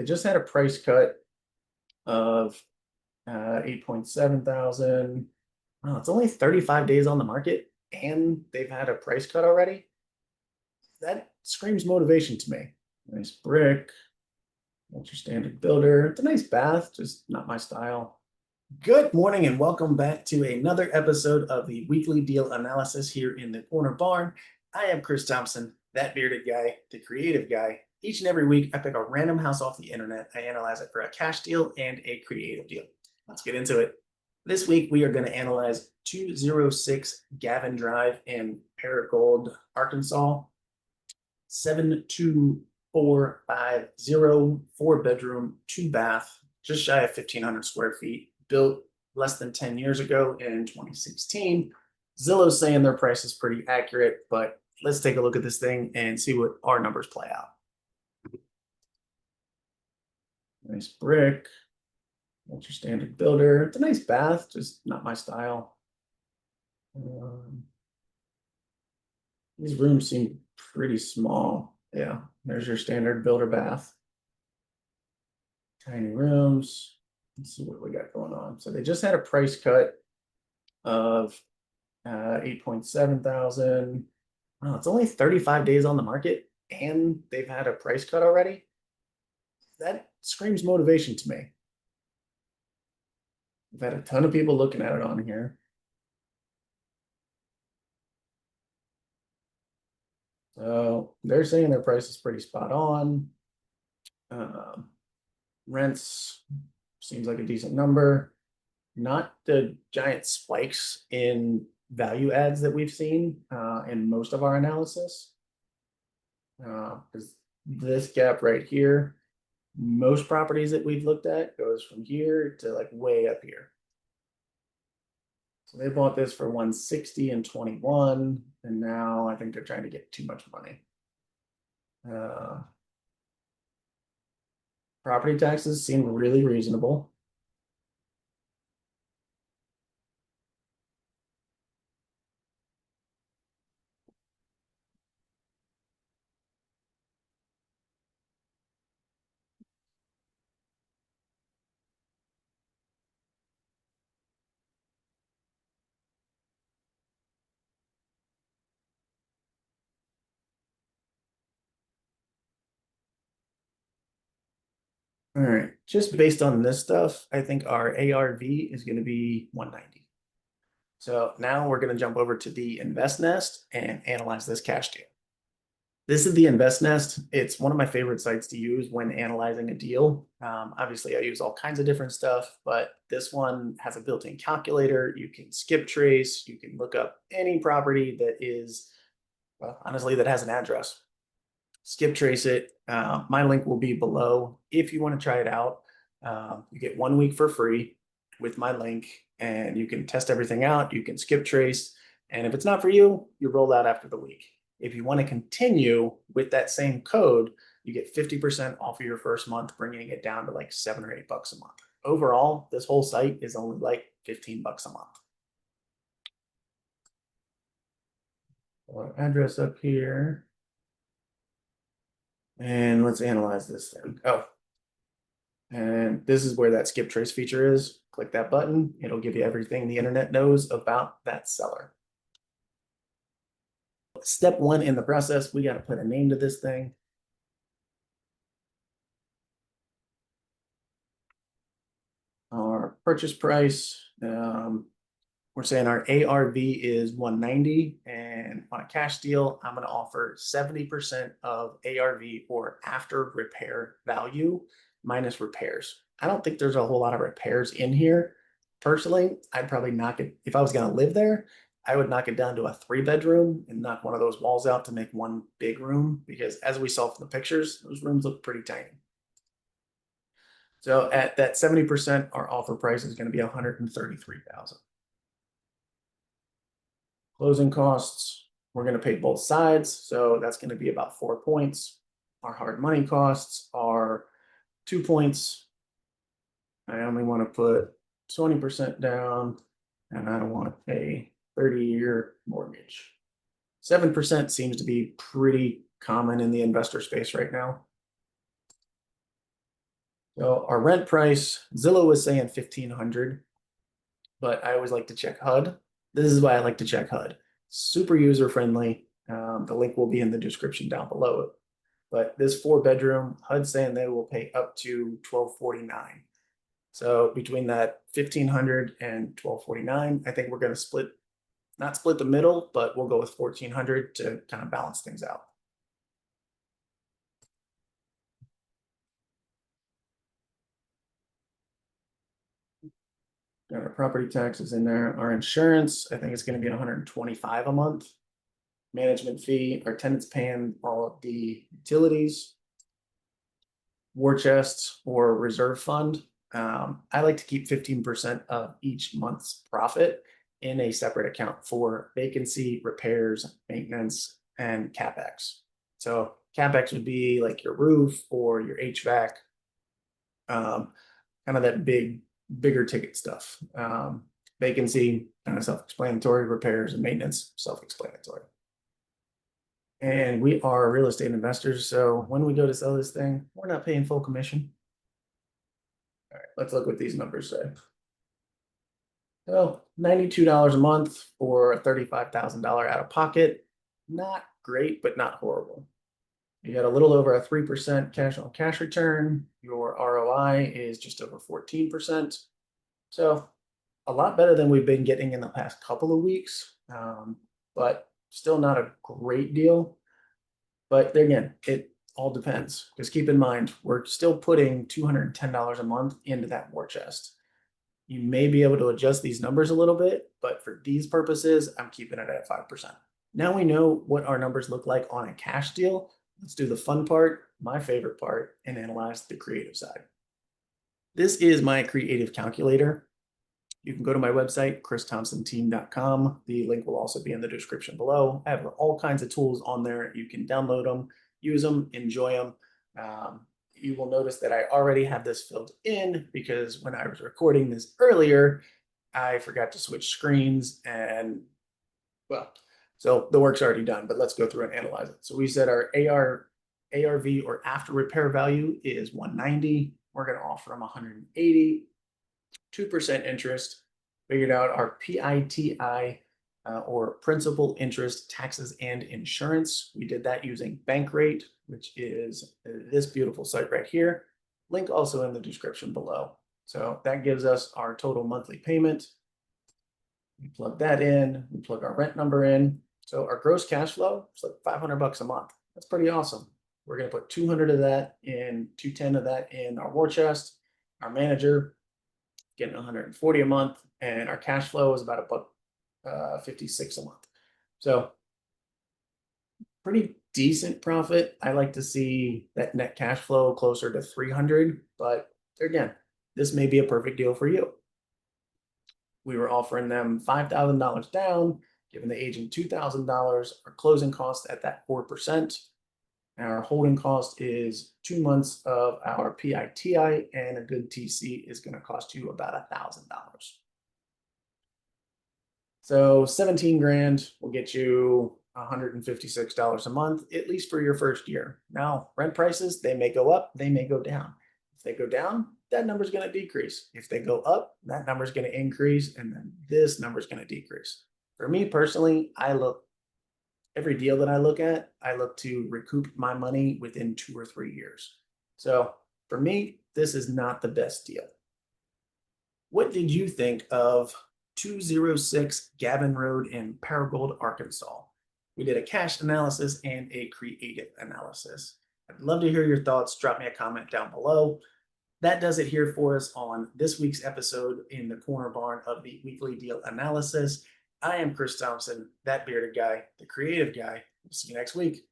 They just had a price cut of 8.7 thousand. Oh, it's only 35 days on the market and they've had a price cut already. That screams motivation to me. Nice brick. That's your standard builder. It's a nice bath, just not my style. Good morning and welcome back to another episode of the weekly deal analysis here in the Corner Barn. I am Chris Thompson, that bearded guy, the creative guy. Each and every week, I pick a random house off the internet. I analyze it for a cash deal and a creative deal. Let's get into it. This week, we are going to analyze 206 Gavin Drive in Paragould, Arkansas. 72450, 4-bedroom, 2-bath, just shy of 1,500 square feet, built less than 10 years ago in 2016. Zillow's saying their price is pretty accurate, but let's take a look at this thing and see what our numbers play out. Nice brick. That's your standard builder. It's a nice bath, just not my style. These rooms seem pretty small. Yeah, there's your standard builder bath. Tiny rooms. Let's see what we got going on. So they just had a price cut of 8.7 thousand. Oh, it's only 35 days on the market and they've had a price cut already. That screams motivation to me. We've had a ton of people looking at it on here. So they're saying their price is pretty spot on. Rents seems like a decent number. Not the giant spikes in value adds that we've seen in most of our analysis. Because this gap right here, most properties that we've looked at goes from here to like way up here. So they bought this for 160 in 21, and now I think they're trying to get too much money. Property taxes seem really reasonable. All right, just based on this stuff, I think our ARV is going to be 190. So now we're going to jump over to the InvestNest and analyze this cash deal. This is the InvestNest. It's one of my favorite sites to use when analyzing a deal. Obviously, I use all kinds of different stuff, but this one has a built-in calculator. You can skip trace. You can look up any property that is, well, honestly, that has an address. Skip trace it. My link will be below. If you want to try it out, you get 1 week for free with my link, and you can test everything out. You can skip trace, and if it's not for you, you roll out after the week. If you want to continue with that same code, you get 50% off of your first month, bringing it down to like $7 or $8 a month. Overall, this whole site is only like $15 a month. Our address up here. And let's analyze this thing. Oh, and this is where that skip trace feature is. Click that button. It'll give you everything the internet knows about that seller. Step one in the process, we got to put a name to this thing. Our purchase price, we're saying our ARV is 190, and on a cash deal, I'm going to offer 70% of ARV or after repair value minus repairs. I don't think there's a whole lot of repairs in here. Personally, I'd probably knock it, if I was going to live there, I would knock it down to a 3-bedroom and knock one of those walls out to make one big room, because as we saw from the pictures, those rooms look pretty tiny. So at that 70%, our offer price is going to be $133,000. Closing costs, we're going to pay both sides, so that's going to be about 4 points. Our hard money costs are 2 points. I only want to put 20% down, and I don't want to pay 30-year mortgage. 7% seems to be pretty common in the investor space right now. So our rent price, Zillow was saying 1,500, but I always like to check HUD. This is why I like to check HUD. Super user friendly. The link will be in the description down below. But this 4-bedroom, HUD's saying they will pay up to 1,249. So between that 1,500 and 1,249, I think we're going to not split the middle, but we'll go with 1,400 to kind of balance things out. Got our property taxes in there. Our insurance, I think it's going to be 125 a month. Management fee, our tenants paying all of the utilities, war chest or reserve fund. I like to keep 15% of each month's profit in a separate account for vacancy, repairs, maintenance, and CapEx. So CapEx would be like your roof or your HVAC, kind of that bigger ticket stuff. Vacancy, kind of self-explanatory, repairs and maintenance, self-explanatory. And we are real estate investors, so when we go to sell this thing, we're not paying full commission. All right, let's look what these numbers say. So $92 a month for a $35,000 out of pocket. Not great, but not horrible. You got a little over a 3% cash on cash return. Your ROI is just over 14%. So a lot better than we've been getting in the past couple of weeks, but still not a great deal. But again, it all depends. Just keep in mind, we're still putting $210 a month into that war chest. You may be able to adjust these numbers a little bit, but for these purposes, I'm keeping it at 5%. Now we know what our numbers look like on a cash deal. Let's do the fun part, my favorite part, and analyze the creative side. This is my creative calculator. You can go to my website, christhompsonteam.com. The link will also be in the description below. I have all kinds of tools on there. You can download them, use them, enjoy them. You will notice that I already have this filled in because when I was recording this earlier, I forgot to switch screens and, well, so the work's already done, but let's go through and analyze it. So we said our ARV or after repair value is 190. We're going to offer them 180. 2% interest. Figured out our PITI or principal, interest, taxes, and insurance. We did that using Bankrate, which is this beautiful site right here. Link also in the description below. So that gives us our total monthly payment. We plug that in, we plug our rent number in. So our gross cash flow is like $500 a month. That's pretty awesome. We're going to put 200 of that in, 210 of that in our war chest. Our manager getting 140 a month, and our cash flow is about $1.56 a month. So pretty decent profit. I like to see that net cash flow closer to 300, but again, this may be a perfect deal for you. We were offering them $5,000 down, giving the agent $2,000. Our closing cost at that 4%. Our holding cost is 2 months of our PITI, and a good TC is going to cost you about $1,000. So 17 grand will get you $156 a month, at least for your first year. Now, rent prices, they may go up, they may go down. If they go down, that number is going to decrease. If they go up, that number is going to increase, and then this number is going to decrease. For me personally, every deal that I look to recoup my money within 2 or 3 years. So for me, this is not the best deal. What did you think of 206 Gavin Road in Paragould, Arkansas? We did a cash analysis and a creative analysis. I'd love to hear your thoughts. Drop me a comment down below. That does it here for us on this week's episode in the Corner Barn of the Weekly Deal Analysis. I am Chris Thompson, that bearded guy, the creative guy. We'll see you next week.